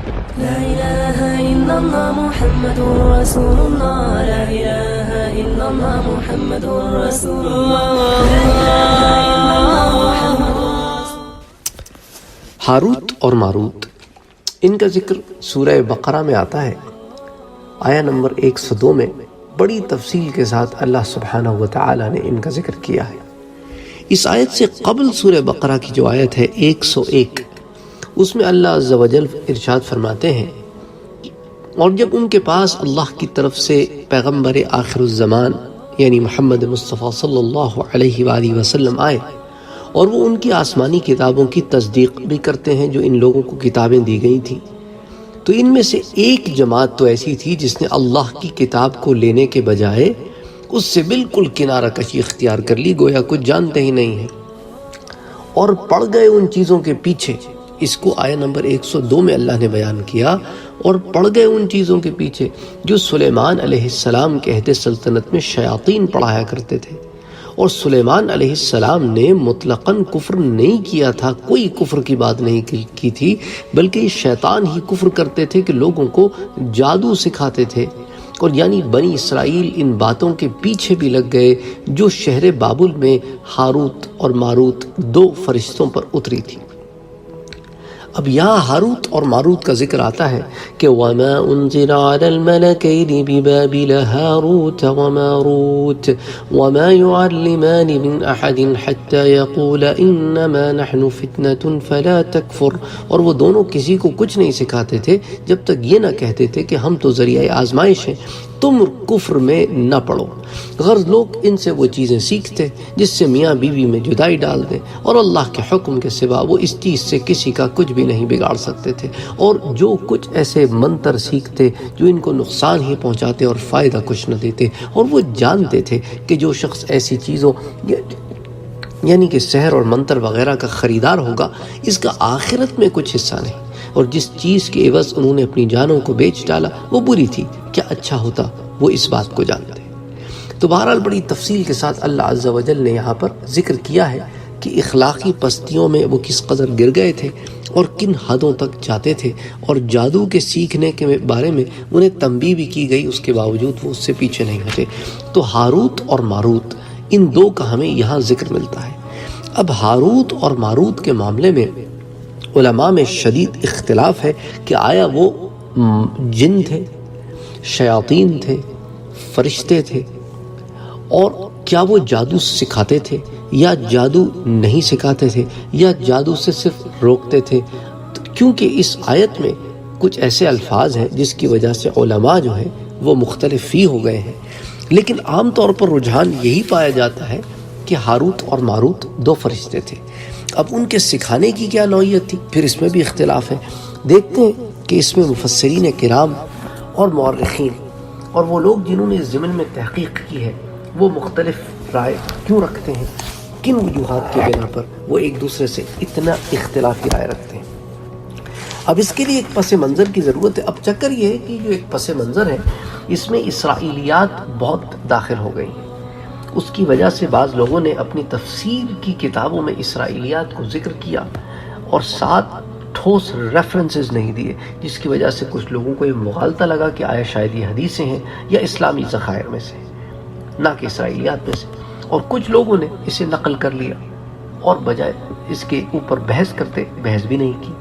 لا إله إلا الله محمد رسول الله لا إله إلا الله محمد رسول الله لا إله إلا الله محمد ہاروت اور ماروت، ان کا ذکر سورہ بقرہ میں آتا ہے۔ آیہ نمبر 102 میں بڑی تفصیل کے ساتھ اللہ سبحانہ وتعالی نے ان کا ذکر کیا ہے۔ اس آیت سے قبل سورہ بقرہ کی جو آیت ہے 101، اس میں اللہ عز و جل ارشاد فرماتے ہیں، اور جب ان کے پاس اللہ کی طرف سے پیغمبر آخر الزمان یعنی محمد مصطفیٰ صلی اللہ علیہ وآلہ وسلم آئے اور وہ ان کی آسمانی کتابوں کی تصدیق بھی کرتے ہیں جو ان لوگوں کو کتابیں دی گئی تھیں، تو ان میں سے ایک جماعت تو ایسی تھی جس نے اللہ کی کتاب کو لینے کے بجائے اس سے بالکل کنارہ کشی اختیار کر لی، گویا کچھ جانتے ہی نہیں ہیں، اور پڑ گئے ان چیزوں کے پیچھے۔ اس کو آیہ نمبر 102 میں اللہ نے بیان کیا، اور پڑ گئے ان چیزوں کے پیچھے جو سلیمان علیہ السلام کے عہد سلطنت میں شیاطین پڑھایا کرتے تھے، اور سلیمان علیہ السلام نے مطلقاً کفر نہیں کیا تھا، کوئی کفر کی بات نہیں کی تھی، بلکہ شیطان ہی کفر کرتے تھے کہ لوگوں کو جادو سکھاتے تھے، اور یعنی بنی اسرائیل ان باتوں کے پیچھے بھی لگ گئے جو شہر بابل میں ہاروت اور ماروت 2 فرشتوں پر اتری تھی۔ اب یہاں ہاروت اور ماروت کا ذکر آتا ہے کہ وَمَا أُنزِلَ عَلَى الْمَلَكَيْنِ بِبَابِلَ هَارُوتَ وَمَارُوتَ وَمَا يُعَلِّمَانِ مِنْ أَحَدٍ حَتَّى يَقُولَ إِنَّمَا نَحْنُ فِتْنَةٌ فَلَا تَكْفُرْ، اور وہ دونوں کسی کو کچھ نہیں سکھاتے تھے جب تک یہ نہ کہتے تھے کہ ہم تو ذریعہ آزمائش ہیں، تم کفر میں نہ پڑو۔ غرض لوگ ان سے وہ چیزیں سیکھتے جس سے میاں بیوی میں جدائی ڈال دیں، اور اللہ کے حکم کے سوا وہ اس چیز سے کسی کا کچھ بھی نہیں بگاڑ سکتے تھے، اور جو کچھ ایسے منتر سیکھتے جو ان کو نقصان ہی پہنچاتے اور فائدہ کچھ نہ دیتے، اور وہ جانتے تھے کہ جو شخص ایسی چیزوں یعنی کہ سحر اور منتر وغیرہ کا خریدار ہوگا اس کا آخرت میں کچھ حصہ نہیں، اور جس چیز کے عوض انہوں نے اپنی جانوں کو بیچ ڈالا وہ بری تھی، کیا اچھا ہوتا وہ اس بات کو جانتے۔ تو بہرحال بڑی تفصیل کے ساتھ اللہ عز و جل نے یہاں پر ذکر کیا ہے کہ اخلاقی پستیوں میں وہ کس قدر گر گئے تھے اور کن حدوں تک جاتے تھے، اور جادو کے سیکھنے کے بارے میں انہیں تنبیہ بھی کی گئی، اس کے باوجود وہ اس سے پیچھے نہیں ہٹے۔ تو ہاروت اور ماروت ان 2 کا ہمیں یہاں ذکر ملتا ہے۔ اب ہاروت اور ماروت کے معاملے میں علماء میں شدید اختلاف ہے کہ آیا وہ جن تھے، شیاطین تھے، فرشتے تھے، اور کیا وہ جادو سکھاتے تھے یا جادو نہیں سکھاتے تھے یا جادو سے صرف روکتے تھے، کیونکہ اس آیت میں کچھ ایسے الفاظ ہیں جس کی وجہ سے علماء جو ہیں وہ مختلف ہی ہو گئے ہیں، لیکن عام طور پر رجحان یہی پایا جاتا ہے کہ ہاروت اور ماروت 2 فرشتے تھے۔ اب ان کے سکھانے کی کیا نوعیت تھی، پھر اس میں بھی اختلاف ہے۔ دیکھتے ہیں کہ اس میں مفسرین کرام اور مورخین اور وہ لوگ جنہوں نے اس ضمن میں تحقیق کی ہے وہ مختلف رائے کیوں رکھتے ہیں، کن وجوہات کی بنا پر وہ ایک دوسرے سے اتنا اختلافی رائے رکھتے ہیں۔ اب اس کے لیے ایک پس منظر کی ضرورت ہے۔ اب چکر یہ ہے کہ جو ایک پس منظر ہے اس میں اسرائیلیات بہت داخل ہو گئی ہیں، اس کی وجہ سے بعض لوگوں نے اپنی تفسیر کی کتابوں میں اسرائیلیات کو ذکر کیا اور ساتھ ٹھوس ریفرنسز نہیں دیے، جس کی وجہ سے کچھ لوگوں کو یہ مغالطہ لگا کہ آیا شاید یہ حدیثیں ہیں یا اسلامی ذخائر میں سے نہ کہ اسرائیلیات میں سے، اور کچھ لوگوں نے اسے نقل کر لیا اور بجائے اس کے اوپر بحث کرتے بحث بھی نہیں کی،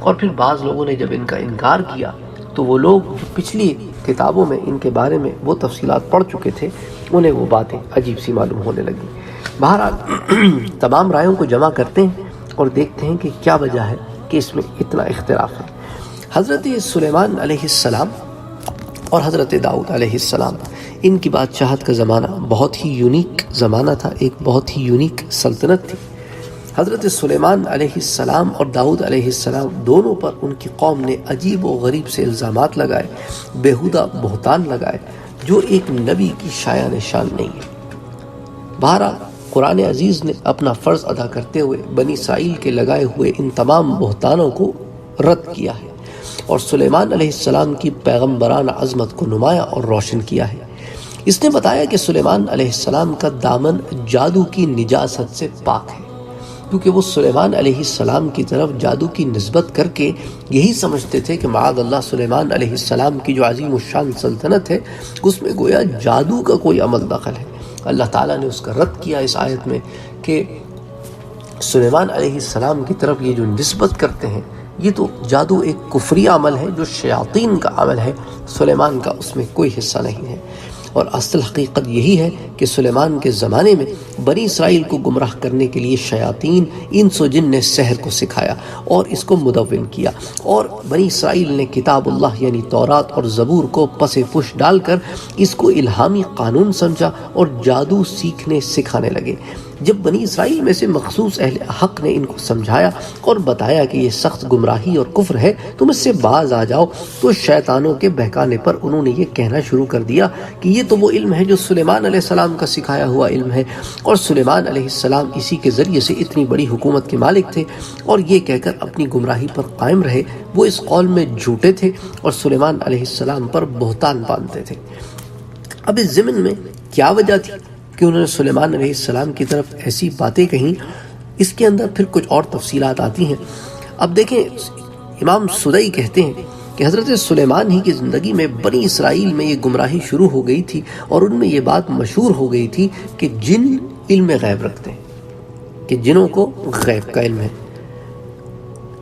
اور پھر بعض لوگوں نے جب ان کا انکار کیا تو وہ لوگ جو پچھلی کتابوں میں ان کے بارے میں وہ تفصیلات پڑھ چکے تھے انہیں وہ باتیں عجیب سی معلوم ہونے لگیں۔ بہرحال تمام رائوں کو جمع کرتے ہیں اور دیکھتے ہیں کہ کیا وجہ ہے کہ اس میں اتنا اختلاف ہے۔ حضرت سلیمان علیہ السلام اور حضرت داؤد علیہ السلام، ان کی بادشاہت کا زمانہ بہت ہی یونیک زمانہ تھا، ایک بہت ہی یونیک سلطنت تھی۔ حضرت سلیمان علیہ السلام اور داؤد علیہ السلام دونوں پر ان کی قوم نے عجیب و غریب سے الزامات لگائے، بیہودہ بہتان لگائے جو ایک نبی کی شایع نشان نہیں ہے۔ بہرحال قرآن عزیز نے اپنا فرض ادا کرتے ہوئے بنی اسرائیل کے لگائے ہوئے ان تمام بہتانوں کو رد کیا ہے، اور سلیمان علیہ السلام کی پیغمبرانہ عظمت کو نمایاں اور روشن کیا ہے۔ اس نے بتایا کہ سلیمان علیہ السلام کا دامن جادو کی نجاست سے پاک ہے، کیونکہ وہ سلیمان علیہ السلام کی طرف جادو کی نسبت کر کے یہی سمجھتے تھے کہ معاذ اللہ سلیمان علیہ السلام کی جو عظیم الشان سلطنت ہے اس میں گویا جادو کا کوئی عمل دخل ہے۔ اللہ تعالیٰ نے اس کا رد کیا اس آیت میں کہ سلیمان علیہ السلام کی طرف یہ جو نسبت کرتے ہیں یہ تو جادو ایک کفری عمل ہے جو شیاطین کا عمل ہے، سلیمان کا اس میں کوئی حصہ نہیں ہے۔ اور اصل حقیقت یہی ہے کہ سلیمان کے زمانے میں بنی اسرائیل کو گمراہ کرنے کے لیے شیاطین انس و جن نے سحر کو سکھایا اور اس کو مدون کیا، اور بنی اسرائیل نے کتاب اللہ یعنی تورات اور زبور کو پس پش ڈال کر اس کو الہامی قانون سمجھا اور جادو سیکھنے سکھانے لگے۔ جب بنی اسرائیل میں سے مخصوص اہل حق نے ان کو سمجھایا اور بتایا کہ یہ سخت گمراہی اور کفر ہے، تم اس سے باز آ جاؤ، تو شیطانوں کے بہکانے پر انہوں نے یہ کہنا شروع کر دیا کہ یہ تو وہ علم ہے جو سلیمان علیہ السلام کا سکھایا ہوا علم ہے، اور سلیمان علیہ السلام اسی کے ذریعے سے اتنی بڑی حکومت کے مالک تھے، اور یہ کہہ کر اپنی گمراہی پر قائم رہے۔ وہ اس قول میں جھوٹے تھے اور سلیمان علیہ السلام پر بہتان باندھتے تھے۔ اب اس ضمن میں کیا وجہ تھی کہ انہوں نے سلیمان علیہ السلام کی طرف ایسی باتیں کہیں، اس کے اندر پھر کچھ اور تفصیلات آتی ہیں۔ اب دیکھیں، امام سدئی کہتے ہیں کہ حضرت سلیمان ہی کی زندگی میں بنی اسرائیل میں یہ گمراہی شروع ہو گئی تھی، اور ان میں یہ بات مشہور ہو گئی تھی کہ جن علم غیب رکھتے ہیں، کہ جنوں کو غیب کا علم ہے۔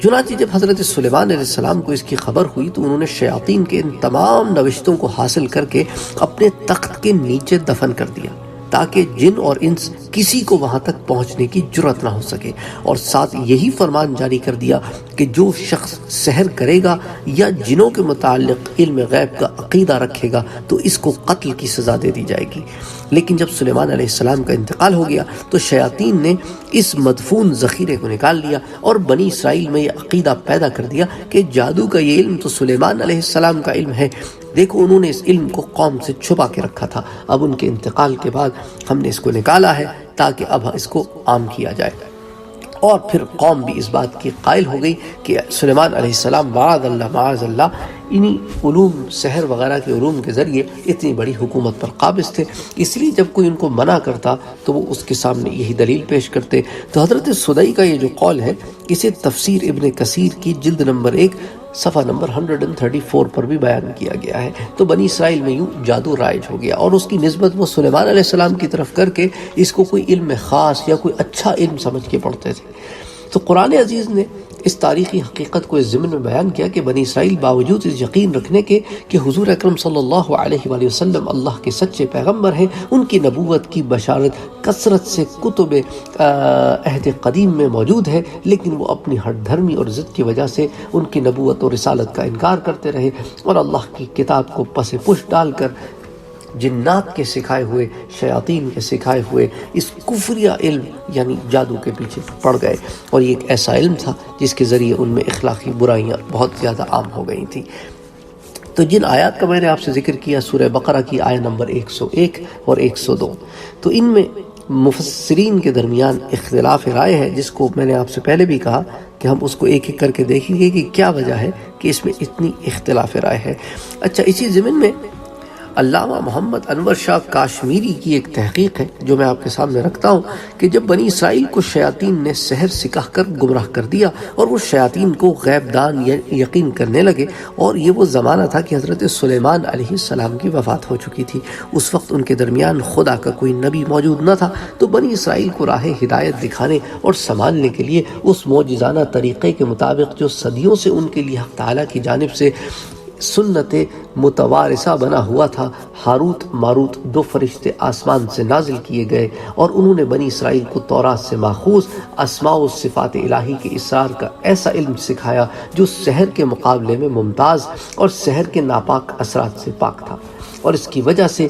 چنانچہ جب حضرت سلیمان علیہ السلام کو اس کی خبر ہوئی تو انہوں نے شیاطین کے ان تمام نوشتوں کو حاصل کر کے اپنے تخت کے نیچے دفن کر دیا، تاکہ جن اور انس کسی کو وہاں تک پہنچنے کی جرت نہ ہو سکے، اور ساتھ یہی فرمان جاری کر دیا کہ جو شخص سحر کرے گا یا جنوں کے متعلق علم غیب کا عقیدہ رکھے گا تو اس کو قتل کی سزا دے دی جائے گی۔ لیکن جب سلیمان علیہ السلام کا انتقال ہو گیا تو شیاطین نے اس مدفون ذخیرے کو نکال لیا اور بنی اسرائیل میں یہ عقیدہ پیدا کر دیا کہ جادو کا یہ علم تو سلیمان علیہ السلام کا علم ہے۔ دیکھو، انہوں نے اس علم کو قوم سے چھپا کے رکھا تھا، اب ان کے انتقال کے بعد ہم نے اس کو نکالا ہے تاکہ اب اس کو عام کیا جائے۔ اور پھر قوم بھی اس بات کی قائل ہو گئی کہ سلیمان علیہ السلام معاذ اللہ انہی علوم سحر وغیرہ کے علوم کے ذریعے اتنی بڑی حکومت پر قابض تھے، اس لیے جب کوئی ان کو منع کرتا تو وہ اس کے سامنے یہی دلیل پیش کرتے۔ تو حضرت سدئی کا یہ جو قول ہے اسے تفسیر ابن کثیر کی جلد نمبر 1 صفحہ نمبر 134 پر بھی بیان کیا گیا ہے۔ تو بنی اسرائیل میں یوں جادو رائج ہو گیا، اور اس کی نسبت وہ سلیمان علیہ السلام کی طرف کر کے اس کو کوئی علم خاص یا کوئی اچھا علم سمجھ کے پڑھتے تھے۔ تو قرآن عزیز نے اس تاریخی حقیقت کو اس ضمن میں بیان کیا کہ بنی اسرائیل باوجود اس یقین رکھنے کے کہ حضور اکرم صلی اللہ علیہ وآلہ وسلم اللہ کے سچے پیغمبر ہیں، ان کی نبوت کی بشارت کثرت سے کتب عہد قدیم میں موجود ہے، لیکن وہ اپنی ہٹ دھرمی اور ضد کی وجہ سے ان کی نبوت اور رسالت کا انکار کرتے رہے، اور اللہ کی کتاب کو پس پش ڈال کر جنات کے سکھائے ہوئے، شیاطین کے سکھائے ہوئے اس کفریہ علم یعنی جادو کے پیچھے پڑ گئے، اور یہ ایک ایسا علم تھا جس کے ذریعے ان میں اخلاقی برائیاں بہت زیادہ عام ہو گئی تھیں۔ تو جن آیات کا میں نے آپ سے ذکر کیا سورہ بقرہ کی آیت نمبر 101 اور 102، تو ان میں مفسرین کے درمیان اختلاف رائے ہے، جس کو میں نے آپ سے پہلے بھی کہا کہ ہم اس کو ایک ایک کر کے دیکھیں گے کہ کیا وجہ ہے کہ اس میں اتنی اختلاف رائے ہے۔ اچھا، اسی ضمن میں علامہ محمد انور شاہ کاشمیری کی ایک تحقیق ہے جو میں آپ کے سامنے رکھتا ہوں کہ جب بنی اسرائیل کو شیاطین نے سحر سکھا کر گمراہ کر دیا اور وہ شیاطین کو غیب دان یقین کرنے لگے، اور یہ وہ زمانہ تھا کہ حضرت سلیمان علیہ السلام کی وفات ہو چکی تھی، اس وقت ان کے درمیان خدا کا کوئی نبی موجود نہ تھا، تو بنی اسرائیل کو راہ ہدایت دکھانے اور سنبھالنے کے لیے اس معجزانہ طریقے کے مطابق جو صدیوں سے ان کے لیے حق تعالیٰ کی جانب سے سنت متوارثہ بنا ہوا تھا، ہاروت ماروت 2 فرشتے آسمان سے نازل کیے گئے، اور انہوں نے بنی اسرائیل کو تورات سے ماخوذ اسماء و صفات الہی کے اسرار کا ایسا علم سکھایا جو سحر کے مقابلے میں ممتاز اور سحر کے ناپاک اثرات سے پاک تھا، اور اس کی وجہ سے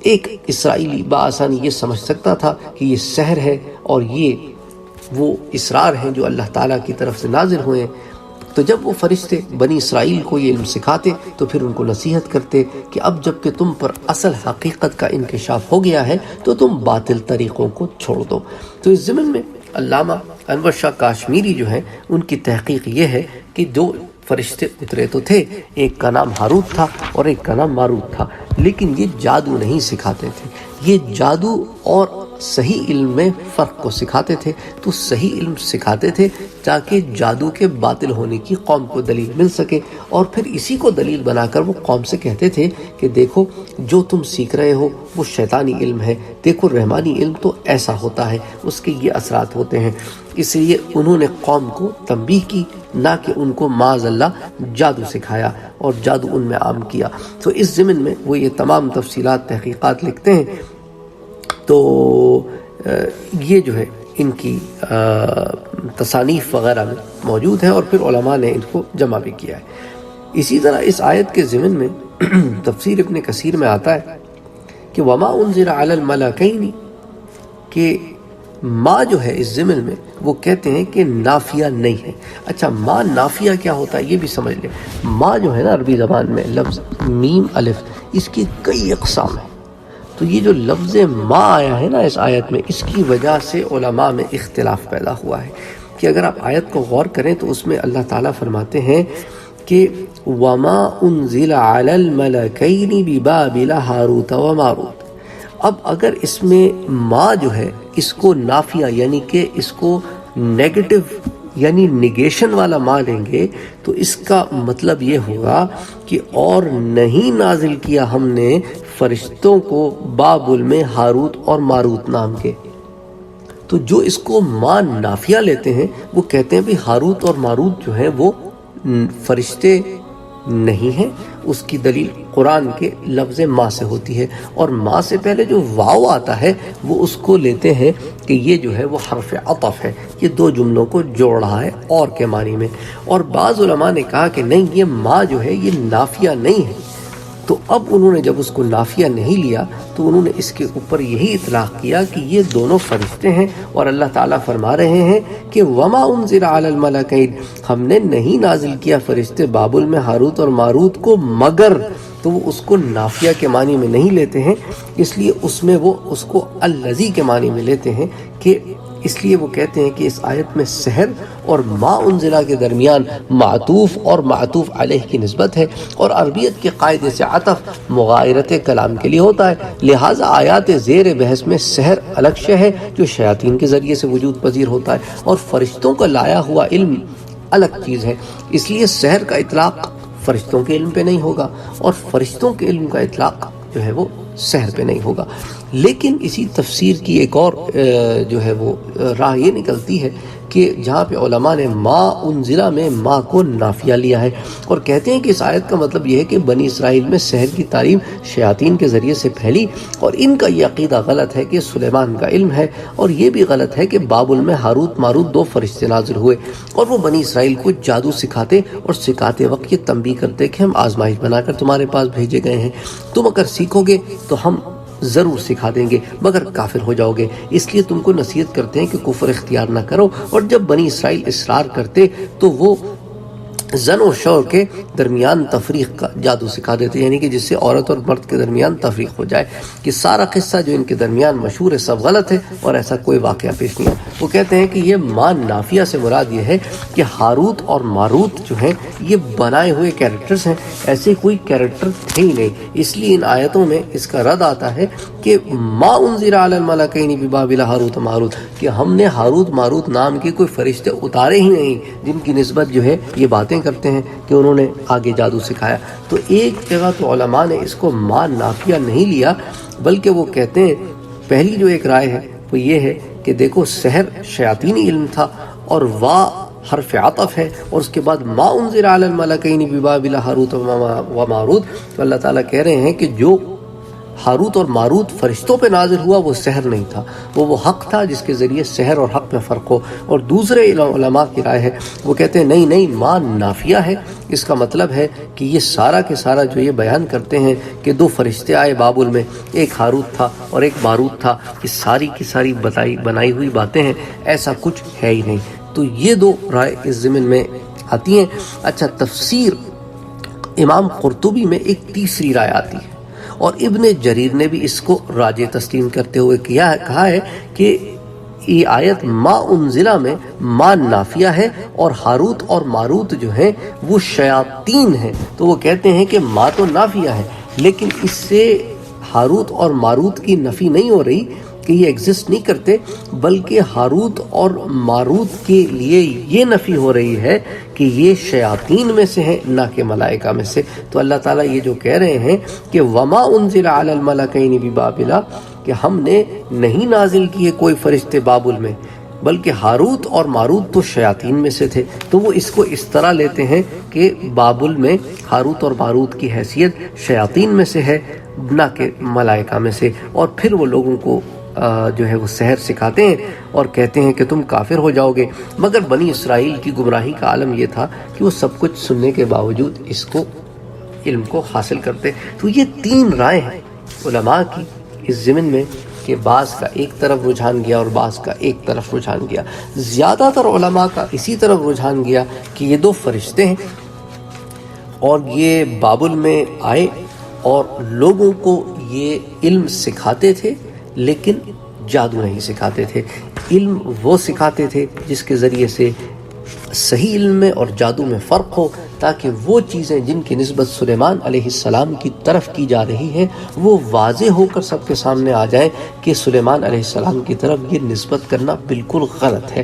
ایک اسرائیلی بآسانی یہ سمجھ سکتا تھا کہ یہ سحر ہے اور یہ وہ اسرار ہیں جو اللہ تعالیٰ کی طرف سے نازل ہوئے ہیں۔ تو جب وہ فرشتے بنی اسرائیل کو یہ علم سکھاتے تو پھر ان کو نصیحت کرتے کہ اب جب کہ تم پر اصل حقیقت کا انکشاف ہو گیا ہے تو تم باطل طریقوں کو چھوڑ دو۔ تو اس ضمن میں علامہ انور شاہ کاشمیری جو ہیں ان کی تحقیق یہ ہے کہ 2 فرشتے اترے تو تھے، ایک کا نام ہاروت تھا اور ایک کا نام ماروت تھا، لیکن یہ جادو نہیں سکھاتے تھے، یہ جادو اور صحیح علم میں فرق کو سکھاتے تھے، تو صحیح علم سکھاتے تھے تاکہ جادو کے باطل ہونے کی قوم کو دلیل مل سکے، اور پھر اسی کو دلیل بنا کر وہ قوم سے کہتے تھے کہ دیکھو جو تم سیکھ رہے ہو وہ شیطانی علم ہے، دیکھو رحمانی علم تو ایسا ہوتا ہے، اس کے یہ اثرات ہوتے ہیں۔ اس لیے انہوں نے قوم کو تنبیہ کی، نہ کہ ان کو معاذ اللہ جادو سکھایا اور جادو ان میں عام کیا۔ تو اس ضمن میں وہ یہ تمام تفصیلات تحقیقات لکھتے ہیں، تو یہ جو ہے ان کی تصانیف وغیرہ میں موجود ہے، اور پھر علماء نے ان کو جمع بھی کیا ہے۔ اسی طرح اس آیت کے ضمن میں تفسیر ابن کثیر میں آتا ہے کہ وما انزل علی الملکین، کہ ما جو ہے اس ضمن میں وہ کہتے ہیں کہ نافیہ نہیں ہے۔ اچھا، ما نافیہ کیا ہوتا ہے یہ بھی سمجھ لیں۔ ما جو ہے نا عربی زبان میں لفظ میم الف، اس کی کئی اقسام ہیں، تو یہ جو لفظ ما آیا ہے نا اس آیت میں، اس کی وجہ سے علماء میں اختلاف پیدا ہوا ہے کہ اگر آپ آیت کو غور کریں تو اس میں اللہ تعالیٰ فرماتے ہیں کہ وما انزل علی الملکین ببابل ہاروت و ماروت۔ اب اگر اس میں ما جو ہے اس کو نافیہ یعنی کہ اس کو نیگیٹو یعنی نگیشن والا ما لیں گے تو اس کا مطلب یہ ہوگا کہ اور نہیں نازل کیا ہم نے فرشتوں کو بابل میں ہاروت اور ماروت نام کے۔ تو جو اس کو ما نافیہ لیتے ہیں وہ کہتے ہیں بھی ہاروت اور ماروت جو ہیں وہ فرشتے نہیں ہیں، اس کی دلیل قرآن کے لفظ ما سے ہوتی ہے، اور ما سے پہلے جو واو آتا ہے وہ اس کو لیتے ہیں کہ یہ جو ہے وہ حرف عطف ہے، یہ دو جملوں کو جوڑ رہا ہے اور کے معنی میں۔ اور بعض علماء نے کہا کہ نہیں، یہ ما جو ہے یہ نافیہ نہیں ہے، تو اب انہوں نے جب اس کو نافیہ نہیں لیا تو انہوں نے اس کے اوپر یہی اطلاق کیا کہ یہ دونوں فرشتے ہیں، اور اللہ تعالیٰ فرما رہے ہیں کہ وما انزل علی الملکین، ہم نے نہیں نازل کیا فرشتے بابل میں ہاروت اور ماروت کو مگر، تو وہ اس کو نافیہ کے معنی میں نہیں لیتے ہیں، اس لیے اس میں وہ اس کو الذی کے معنی میں لیتے ہیں، کہ اس لیے وہ کہتے ہیں کہ اس آیت میں سحر اور ما انزلہ کے درمیان معطوف اور معطوف علیہ کی نسبت ہے، اور عربیت کے قاعدے سے عطف مغایرت کلام کے لیے ہوتا ہے، لہٰذا آیات زیر بحث میں سحر الگ شے ہے جو شیاطین کے ذریعے سے وجود پذیر ہوتا ہے، اور فرشتوں کا لایا ہوا علم الگ چیز ہے، اس لیے سحر کا اطلاق فرشتوں کے علم پہ نہیں ہوگا، اور فرشتوں کے علم کا اطلاق جو ہے وہ سحر پہ نہیں ہوگا۔ لیکن اسی تفسیر کی ایک اور جو ہے وہ راہ یہ نکلتی ہے کہ جہاں پہ علماء نے ما انزلہ میں ما کو نافیہ لیا ہے، اور کہتے ہیں کہ اس آیت کا مطلب یہ ہے کہ بنی اسرائیل میں سحر کی تعلیم شیاطین کے ذریعے سے پھیلی، اور ان کا یہ عقیدہ غلط ہے کہ سلیمان کا علم ہے، اور یہ بھی غلط ہے کہ بابل میں ہاروت ماروت دو فرشتے نازل ہوئے اور وہ بنی اسرائیل کو جادو سکھاتے، اور سکھاتے وقت یہ تنبیہ کرتے کہ ہم آزمائش بنا کر تمہارے پاس بھیجے گئے ہیں، تم اگر سیکھو گے تو ہم ضرور سکھا دیں گے مگر کافر ہو جاؤ گے، اس لیے تم کو نصیحت کرتے ہیں کہ کفر اختیار نہ کرو۔ اور جب بنی اسرائیل اصرار کرتے تو وہ زن و شور کے درمیان تفریق کا جادو سکھا دیتے، یعنی کہ جس سے عورت اور مرد کے درمیان تفریق ہو جائے، کہ سارا قصہ جو ان کے درمیان مشہور ہے سب غلط ہے اور ایسا کوئی واقعہ پیش نہیں ہے۔ وہ کہتے ہیں کہ یہ ما نافیہ سے مراد یہ ہے کہ ہاروت اور ماروت جو ہیں یہ بنائے ہوئے کیریکٹرز ہیں، ایسے کوئی کیریکٹر تھے ہی نہیں، اس لیے ان آیتوں میں اس کا رد آتا ہے کہ ما انزل علی الملکین ببابل ہاروت و ماروت، کہ ہم نے ہاروت ماروت نام کے کوئی فرشتے اتارے ہی نہیں جن کی نسبت جو ہے یہ باتیں کرتے ہیں کہ انہوں نے آگے جادو سکھایا۔ تو ایک جگہ تو علماء نے اس کو ما نافیہ نہیں لیا، بلکہ وہ کہتے ہیں پہلی جو ایک رائے ہے وہ یہ ہے کہ دیکھو سحر شیاطینی علم تھا، اور وا حرف عطف ہے، اور اس کے بعد ما انزل علی الملکین ببابل ہاروت و ماروت، تو اللہ تعالیٰ کہہ رہے ہیں کہ جو ہاروت اور ماروت فرشتوں پہ نازل ہوا وہ سحر نہیں تھا، وہ حق تھا جس کے ذریعے سحر اور حق میں فرق ہو۔ اور دوسرے علماء کی رائے ہے، وہ کہتے ہیں نہیں ما نافیہ ہے، اس کا مطلب ہے کہ یہ سارا کے سارا جو یہ بیان کرتے ہیں کہ دو فرشتے آئے بابل میں، ایک ہاروت تھا اور ایک ماروت تھا، یہ ساری کی ساری بنائی ہوئی باتیں ہیں، ایسا کچھ ہے ہی نہیں۔ تو یہ دو رائے اس ضمن میں آتی ہیں۔ اچھا، تفسیر امام قرطبی میں ایک تیسری رائے آتی ہے، اور ابن جریر نے بھی اس کو راجح تسلیم کرتے ہوئے کہا ہے کہ یہ آیت ما انزلہ میں ما نافیہ ہے، اور ہاروت اور ماروت جو ہیں وہ شیاطین ہیں، تو وہ کہتے ہیں کہ ما تو نافیہ ہے لیکن اس سے ہاروت اور ماروت کی نفی نہیں ہو رہی، کہ یہ ایگزسٹ نہیں کرتے، بلکہ ہاروت اور ماروت کے لیے یہ نفی ہو رہی ہے کہ یہ شیاطین میں سے ہیں، نہ کہ ملائکہ میں سے۔ تو اللہ تعالیٰ یہ جو کہہ رہے ہیں کہ وما انزل علی الملکین ببابل، کہ ہم نے نہیں نازل کیے کوئی فرشتے بابل میں، بلکہ ہاروت اور ماروت تو شیاطین میں سے تھے۔ تو وہ اس کو اس طرح لیتے ہیں کہ بابل میں ہاروت اور ماروت کی حیثیت شیاطین میں سے ہے، نہ کہ ملائکہ میں سے۔ اور پھر وہ لوگوں کو جو ہے وہ سحر سکھاتے ہیں اور کہتے ہیں کہ تم کافر ہو جاؤ گے۔ مگر بنی اسرائیل کی گمراہی کا عالم یہ تھا کہ وہ سب کچھ سننے کے باوجود اس کو علم کو حاصل کرتے۔ تو یہ تین رائے ہیں علماء کی اس ضمن میں کہ بعض کا ایک طرف رجحان گیا اور بعض کا ایک طرف رجحان گیا۔ زیادہ تر علماء کا اسی طرف رجحان گیا کہ یہ دو فرشتے ہیں اور یہ بابل میں آئے اور لوگوں کو یہ علم سکھاتے تھے، لیکن جادو نہیں سکھاتے تھے۔ علم وہ سکھاتے تھے جس کے ذریعے سے صحیح علم میں اور جادو میں فرق ہو، تاکہ وہ چیزیں جن کی نسبت سلیمان علیہ السلام کی طرف کی جا رہی ہیں وہ واضح ہو کر سب کے سامنے آ جائے کہ سلیمان علیہ السلام کی طرف یہ نسبت کرنا بالکل غلط ہے۔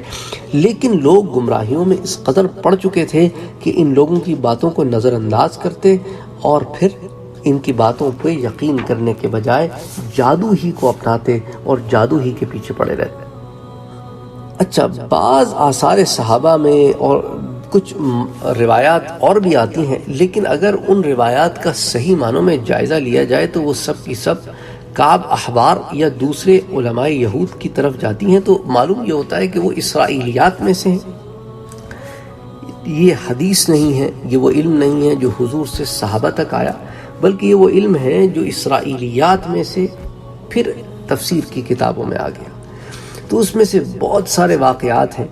لیکن لوگ گمراہیوں میں اس قدر پڑ چکے تھے کہ ان لوگوں کی باتوں کو نظر انداز کرتے اور پھر ان کی باتوں پہ یقین کرنے کے بجائے جادو ہی کو اپناتے اور جادو ہی کے پیچھے پڑے رہتے۔ اچھا، بعض آثار صحابہ میں اور کچھ روایات اور بھی آتی ہیں، لیکن اگر ان روایات کا صحیح معنوں میں جائزہ لیا جائے تو وہ سب کی سب کعب احبار یا دوسرے علماء یہود کی طرف جاتی ہیں۔ تو معلوم یہ ہوتا ہے کہ وہ اسرائیلیات میں سے ہیں۔ یہ حدیث نہیں ہے، یہ وہ علم نہیں ہے جو حضور سے صحابہ تک آیا، بلکہ یہ وہ علم ہے جو اسرائیلیات میں سے پھر تفسیر کی کتابوں میں آ گیا۔ تو اس میں سے بہت سارے واقعات ہیں۔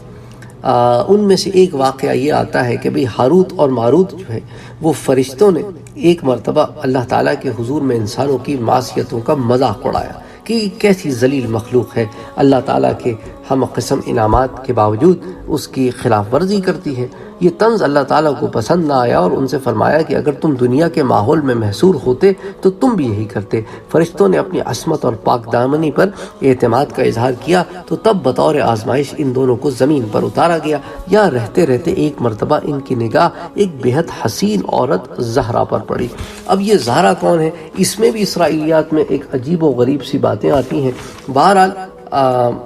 ان میں سے ایک واقعہ یہ آتا ہے کہ بھئی ہاروت اور ماروت جو ہے وہ فرشتوں نے ایک مرتبہ اللہ تعالیٰ کے حضور میں انسانوں کی معصیتوں کا مذاق اڑایا کہ یہ کیسی ذلیل مخلوق ہے، اللہ تعالیٰ کے ہم قسم انعامات کے باوجود اس کی خلاف ورزی کرتی ہے۔ یہ طنز اللہ تعالیٰ کو پسند نہ آیا اور ان سے فرمایا کہ اگر تم دنیا کے ماحول میں محصور ہوتے تو تم بھی یہی کرتے۔ فرشتوں نے اپنی عصمت اور پاک دامنی پر اعتماد کا اظہار کیا تو تب بطور آزمائش ان دونوں کو زمین پر اتارا گیا۔ یا رہتے رہتے ایک مرتبہ ان کی نگاہ ایک بہت حسین عورت زہرا پر پڑی۔ اب یہ زہرا کون ہے؟ اس میں بھی اسرائیلیات میں ایک عجیب و غریب سی باتیں آتی ہیں۔ بہرحال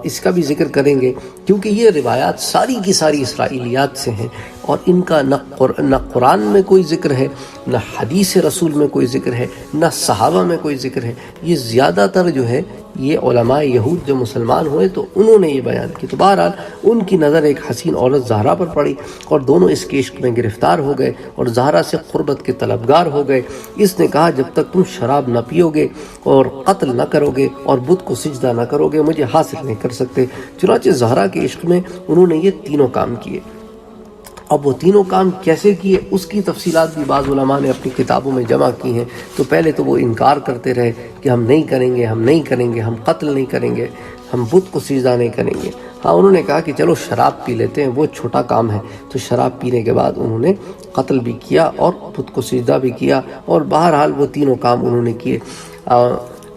اس کا بھی ذکر کریں گے کیونکہ یہ روایات ساری کی ساری اسرائیلیات سے ہیں اور ان کا نہ قرآن میں کوئی ذکر ہے، نہ حدیث رسول میں کوئی ذکر ہے، نہ صحابہ میں کوئی ذکر ہے۔ یہ زیادہ تر جو ہے یہ علماء یہود جو مسلمان ہوئے تو انہوں نے یہ بیان کی۔ تو بہرحال ان کی نظر ایک حسین عورت زہرا پر پڑی اور دونوں اس کے عشق میں گرفتار ہو گئے اور زہرا سے قربت کے طلبگار ہو گئے۔ اس نے کہا جب تک تم شراب نہ پیو گے اور قتل نہ کرو گے اور بت کو سجدہ نہ کرو گے مجھے حاصل نہیں کر سکتے۔ چنانچہ زہرا کے عشق میں انہوں نے یہ تینوں کام کیے۔ اب وہ تینوں کام کیسے کیے اس کی تفصیلات بھی بعض علماء نے اپنی کتابوں میں جمع کی ہیں۔ تو پہلے تو وہ انکار کرتے رہے کہ ہم نہیں کریں گے، ہم نہیں کریں گے، ہم قتل نہیں کریں گے، ہم بت کو سجدہ نہیں کریں گے۔ ہاں انہوں نے کہا کہ چلو شراب پی لیتے ہیں، وہ چھوٹا کام ہے۔ تو شراب پینے کے بعد انہوں نے قتل بھی کیا اور بت کو سجدہ بھی کیا اور بہرحال وہ تینوں کام انہوں نے کیے۔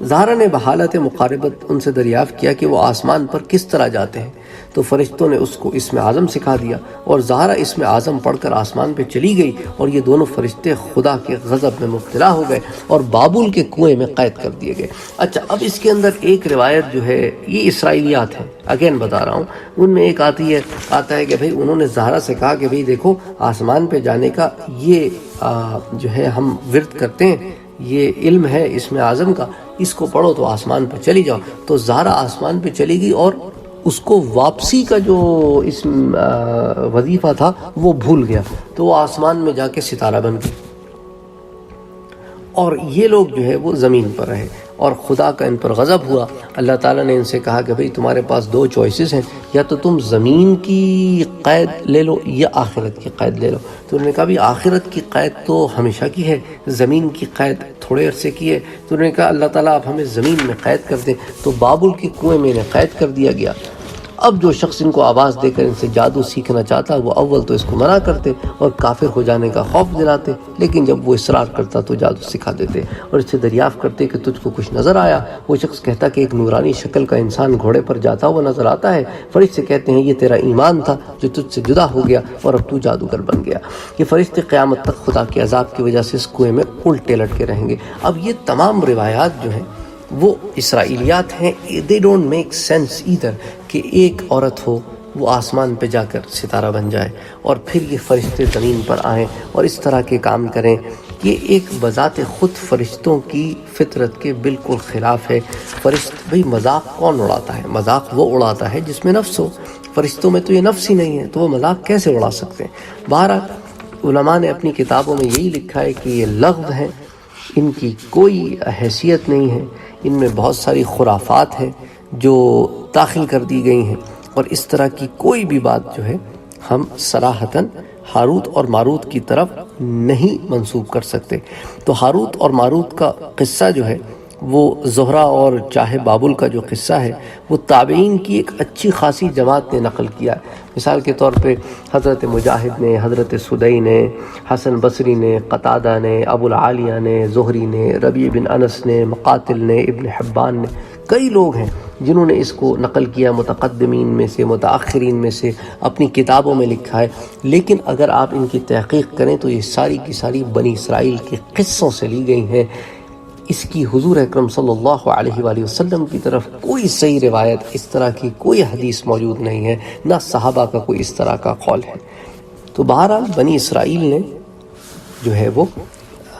زہرا نے بحالت مقاربت ان سے دریافت کیا کہ وہ آسمان پر کس طرح جاتے ہیں۔ تو فرشتوں نے اس کو اسم اعظم سکھا دیا اور زہرا اسم اعظم پڑھ کر آسمان پہ چلی گئی اور یہ دونوں فرشتے خدا کے غضب میں مبتلا ہو گئے اور بابل کے کنویں میں قید کر دیے گئے۔ اچھا، اب اس کے اندر ایک روایت جو ہے یہ اسرائیلیات ہیں، اگین بتا رہا ہوں، ان میں ایک آتا ہے کہ بھئی انہوں نے زہرا سے کہا کہ بھئی دیکھو آسمان پہ جانے کا یہ جو ہے ہم ورد کرتے ہیں، یہ علم ہے اسم اعظم کا، اس کو پڑھو تو آسمان پہ چلی جاؤ۔ تو زہرا آسمان پہ چلی گئی اور اس کو واپسی کا جو اسم وظیفہ تھا وہ بھول گیا، تو وہ آسمان میں جا کے ستارہ بن گئی اور یہ لوگ جو ہے وہ زمین پر رہے اور خدا کا ان پر غضب ہوا۔ اللہ تعالیٰ نے ان سے کہا کہ بھئی تمہارے پاس دو چوائسز ہیں، یا تو تم زمین کی قید لے لو یا آخرت کی قید لے لو۔ تو انہوں نے کہا بھی آخرت کی قید تو ہمیشہ کی ہے، زمین کی قید تھوڑے عرصے کی ہے۔ تو انہوں نے کہا اللہ تعالیٰ آپ ہمیں زمین میں قید کر دیں۔ تو بابل کے کنویں میں انہیں قید کر دیا گیا اب جو شخص ان کو آواز دے کر ان سے جادو سیکھنا چاہتا وہ اول تو اس کو منع کرتے اور کافر ہو جانے کا خوف دلاتے، لیکن جب وہ اصرار کرتا تو جادو سکھا دیتے اور اس سے دریافت کرتے کہ تجھ کو کچھ نظر آیا؟ وہ شخص کہتا کہ ایک نورانی شکل کا انسان گھوڑے پر جاتا ہوا نظر آتا ہے۔ فرشتے کہتے ہیں یہ تیرا ایمان تھا جو تجھ سے جدا ہو گیا اور اب تو جادوگر بن گیا۔ یہ فرشتے قیامت تک خدا کے عذاب کی وجہ سے اس کنویں میں الٹے لٹکے رہیں گے۔ اب یہ تمام روایات جو ہیں وہ اسرائیلیات ہیں، they don't make sense either کہ ایک عورت ہو وہ آسمان پہ جا کر ستارہ بن جائے اور پھر یہ فرشتے زمین پر آئیں اور اس طرح کے کام کریں۔ یہ ایک بذات خود فرشتوں کی فطرت کے بالکل خلاف ہے۔ بھئی مذاق کون اڑاتا ہے؟ مذاق وہ اڑاتا ہے جس میں نفس ہو۔ فرشتوں میں تو یہ نفس ہی نہیں ہے تو وہ مذاق کیسے اڑا سکتے ہیں؟ بہرحال علماء نے اپنی کتابوں میں یہی لکھا ہے کہ یہ لغو ہیں، ان کی کوئی حیثیت نہیں ہے، ان میں بہت ساری خرافات ہیں جو داخل کر دی گئی ہیں، اور اس طرح کی کوئی بھی بات جو ہے ہم صراحتاً ہاروت اور ماروت کی طرف نہیں منسوب کر سکتے۔ تو ہاروت اور ماروت کا قصہ جو ہے وہ زہرہ اور چاہے بابل کا جو قصہ ہے وہ تابعین کی ایک اچھی خاصی جماعت نے نقل کیا ہے۔ مثال کے طور پہ حضرت مجاہد نے، حضرت سدئی نے، حسن بصری نے، قتادہ نے، ابو العالیہ نے، زہری نے، ربیع بن انس نے، مقاتل نے، ابن حبان نے، کئی لوگ ہیں جنہوں نے اس کو نقل کیا، متقدمین میں سے، متاخرین میں سے، اپنی کتابوں میں لکھا ہے۔ لیکن اگر آپ ان کی تحقیق کریں تو یہ ساری کی ساری بنی اسرائیل کے قصوں سے لی گئی ہیں۔ اس کی حضور اکرم صلی اللہ علیہ وآلہ وسلم کی طرف کوئی صحیح روایت، اس طرح کی کوئی حدیث موجود نہیں ہے، نہ صحابہ کا کوئی اس طرح کا قول ہے۔ تو بہرحال بنی اسرائیل نے جو ہے وہ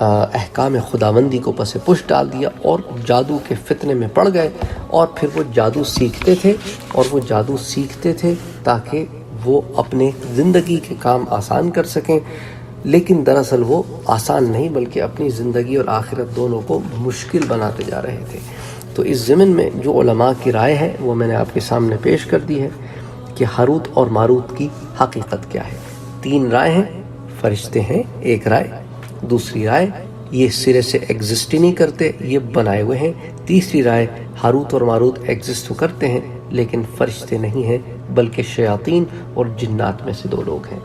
احکام خداوندی کو پس پش ڈال دیا اور جادو کے فتنے میں پڑ گئے، اور پھر وہ جادو سیکھتے تھے اور وہ جادو سیکھتے تھے تاکہ وہ اپنے زندگی کے کام آسان کر سکیں، لیکن دراصل وہ آسان نہیں بلکہ اپنی زندگی اور آخرت دونوں کو مشکل بناتے جا رہے تھے۔ تو اس ضمن میں جو علماء کی رائے ہے وہ میں نے آپ کے سامنے پیش کر دی ہے کہ ہاروت اور ماروت کی حقیقت کیا ہے۔ 3 رائے ہیں، فرشتے ہیں ایک رائے، دوسری رائے یہ سرے سے ایگزسٹ ہی نہیں کرتے، یہ بنائے ہوئے ہیں، تیسری رائے ہاروت اور ماروت ایگزسٹ کرتے ہیں لیکن فرشتے نہیں ہیں بلکہ شیاطین اور جنات میں سے 2 لوگ ہیں۔